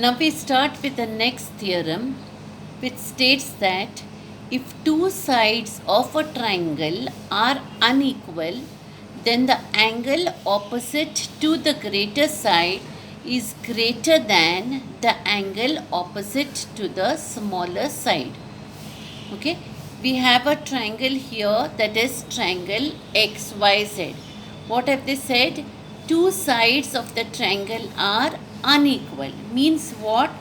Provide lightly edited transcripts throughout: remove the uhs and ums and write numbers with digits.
Now we start with the next theorem, which states that if two sides of a triangle are unequal, then the angle opposite to the greater side is greater than the angle opposite to the smaller side. Okay, we have a triangle here, that is triangle XYZ. What have they said? Two sides of the triangle are unequal. Means what?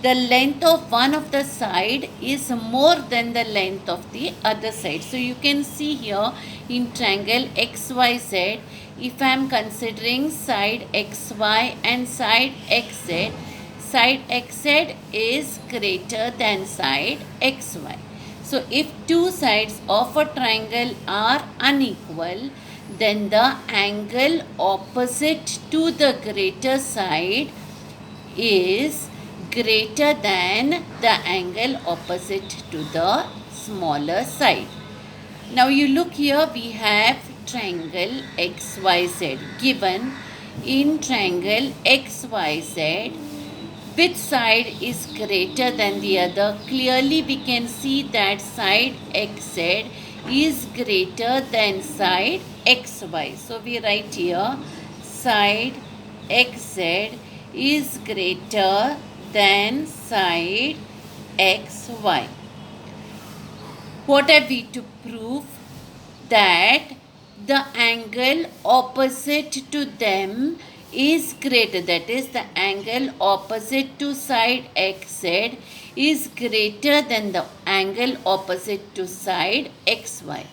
The length of one of the side is more than the length of the other side. So you can see here in triangle XYZ, if I am considering side XY and side XZ, side XZ is greater than side XY. So if two sides of a triangle are unequal, then the angle opposite to the greater side is greater than the angle opposite to the smaller side. Now you look here, we have triangle XYZ given. In triangle XYZ, which side is greater than the other? Clearly we can see that side XZ is greater than side XY. So we write here side XZ is greater than side XY. What have we to prove? That the angle opposite to them is greater, that is the angle opposite to side XZ is greater than the angle opposite to side XY.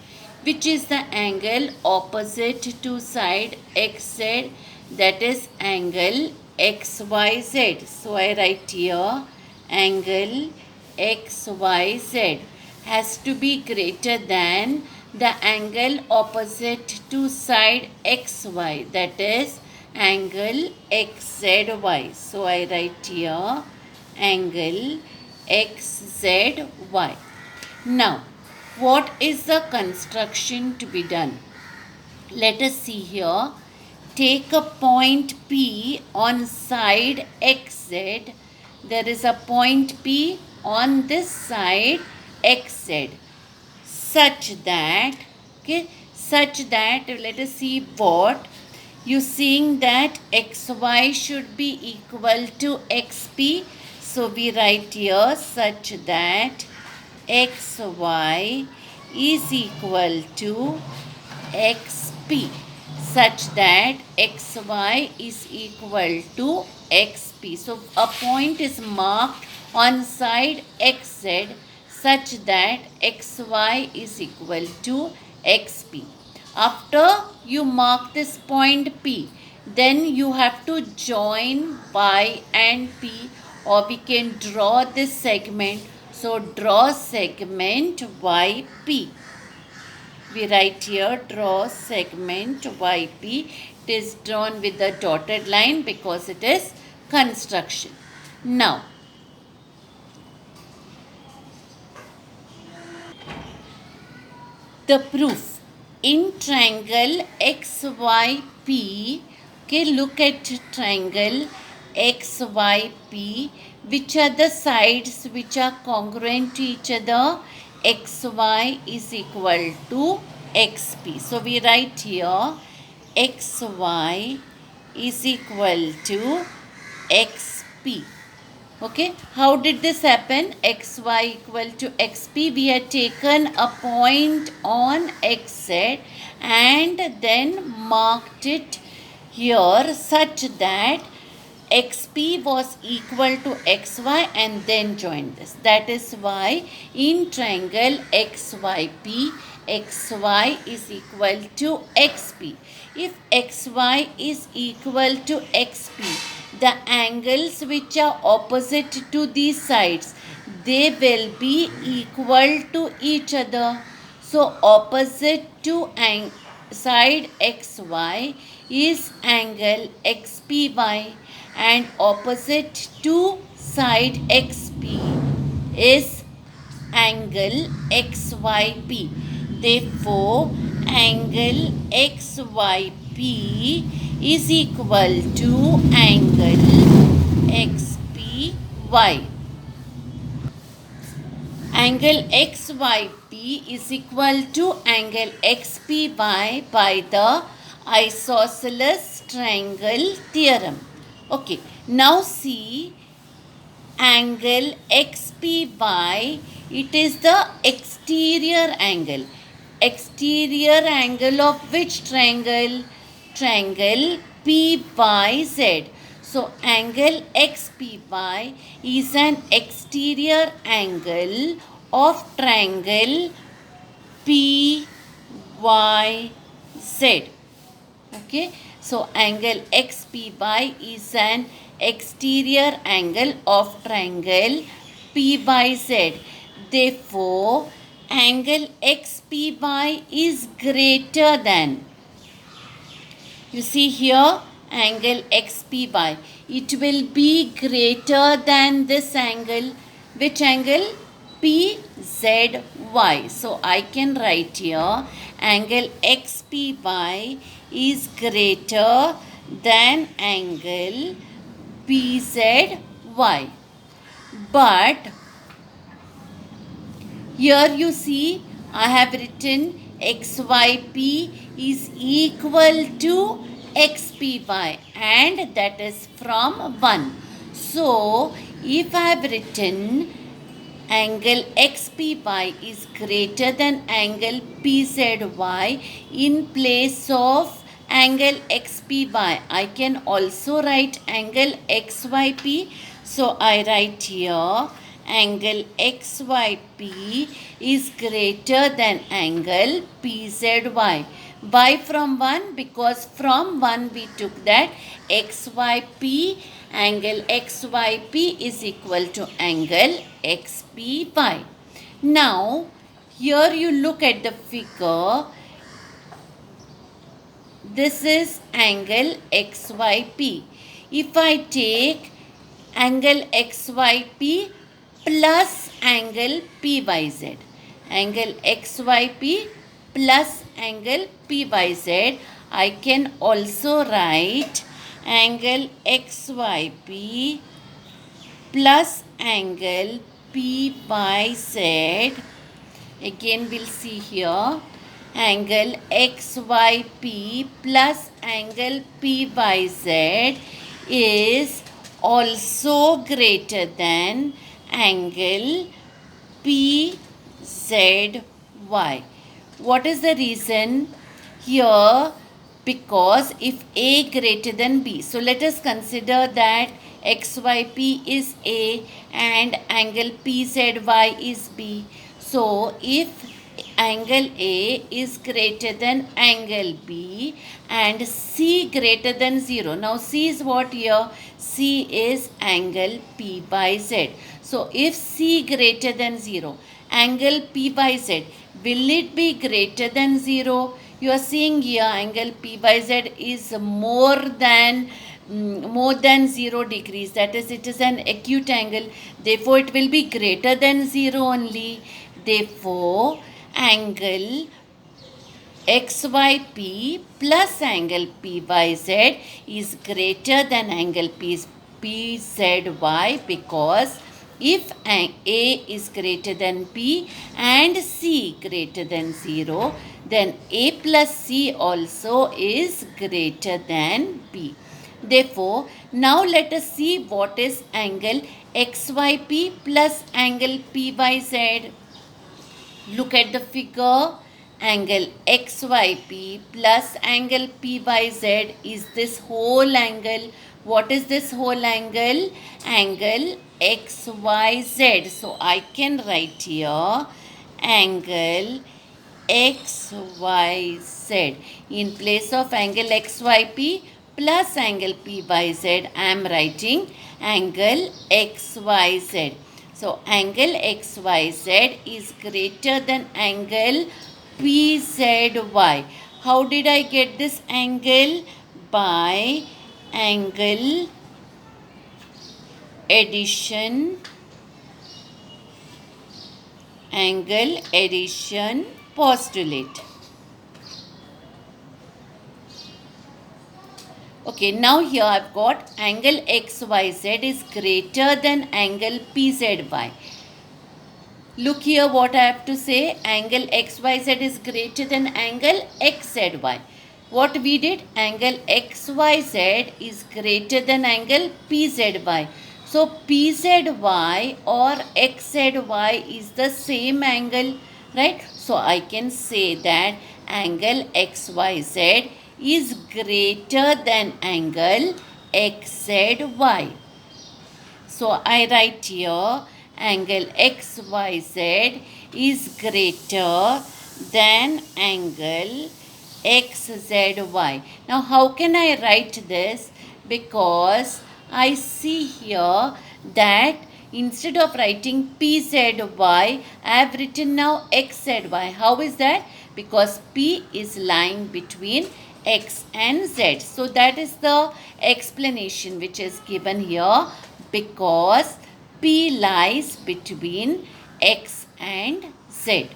Which is the angle opposite to side XZ? That is angle XYZ. So I write here angle XYZ has to be greater than the angle opposite to side XY, that is angle XZY. So I write here angle XZY. Now, what is the construction to be done? Let us see here. Take a point P on side XZ. There is a point P on this side XZ such that, let us see what. You seeing that XY should be equal to XP. So we write here such that XY is equal to XP, such that XY is equal to XP. So a point is marked on side XZ such that XY is equal to XP. After you mark this point P, then you have to join Y and P, or we can draw this segment. So draw segment YP. We write here draw segment YP. It is drawn with the dotted line because it is construction. Now, the proof in triangle XYP. Okay, look at triangle XYP. Which are the sides which are congruent to each other? XY is equal to XP. So we write here XY is equal to XP. Okay, how did this happen? XY equal to XP. We had taken a point on XZ and then marked it here such that XP was equal to XY and then joined this. That is why in triangle XYP, XY is equal to XP. If XY is equal to XP, the angles which are opposite to these sides, they will be equal to each other. So opposite to side XY is angle XPY and opposite to side XP is angle XYP. Therefore, angle XYP is equal to angle XP y. Angle XYP is equal to angle XPY by the isosceles triangle theorem. Okay, now see angle XPY, it is the exterior angle. Exterior angle of which triangle? Triangle PYZ. So angle XPY is an exterior angle of triangle PYZ. Okay, so angle XPY is an exterior angle of triangle PYZ. Therefore, angle XPY is greater than, you see here, angle XPY. It will be greater than this angle. Which angle? PZY. So I can write here angle XPY is greater than angle PZY. But here you see I have written XYP is equal to XPY, and that is from 1. So if I have written angle XPY is greater than angle PZY in place of angle XPY, I can also write angle XYP. So I write here angle XYP is greater than angle PZY. Why from 1? Because from 1 we took that XYP, angle XYP is equal to angle XPY. Now, here you look at the figure. This is angle XYP. If I take angle XYP plus angle PYZ, angle XYP plus angle PYZ, I can also write angle XYP plus angle PYZ. Again we'll see here angle XYP plus angle PYZ is also greater than angle PZY. What is the reason here? Because if A greater than B, so let us consider that XYP is A and angle PZY is B. So if angle A is greater than angle B and C greater than 0. Now C is what here? C is angle P by Z. So if C greater than 0, angle P by Z, will it be greater than 0? You are seeing here angle P by Z is more than 0 degrees. That is, it is an acute angle. Therefore, it will be greater than 0 only. Therefore, angle XYP plus angle PYZ is greater than angle PZY, because if A is greater than P and C greater than 0, then A plus C also is greater than P. Therefore, now let us see what is angle XYP plus angle PYZ. Look at the figure. Angle XYP plus angle PYZ is this whole angle. What is this whole angle? Angle XYZ. So I can write here angle XYZ. In place of angle XYP plus angle PYZ, I am writing angle XYZ. So angle XYZ is greater than angle PZY. How did I get this angle? By angle addition postulate. Okay, now here I've got angle XYZ is greater than angle PZY. Look here what I have to say. Angle XYZ is greater than angle XZY. What we did? Angle XYZ is greater than angle PZY. So PZY or XZY is the same angle, right? So I can say that angle XYZ is greater than angle XZY. So I write here angle XYZ is greater than angle XZY. Now how can I write this? Because I see here that instead of writing PZY, I have written now XZY. How is that? Because P is lying between X and Z. So that is the explanation which is given here, because P lies between X and Z.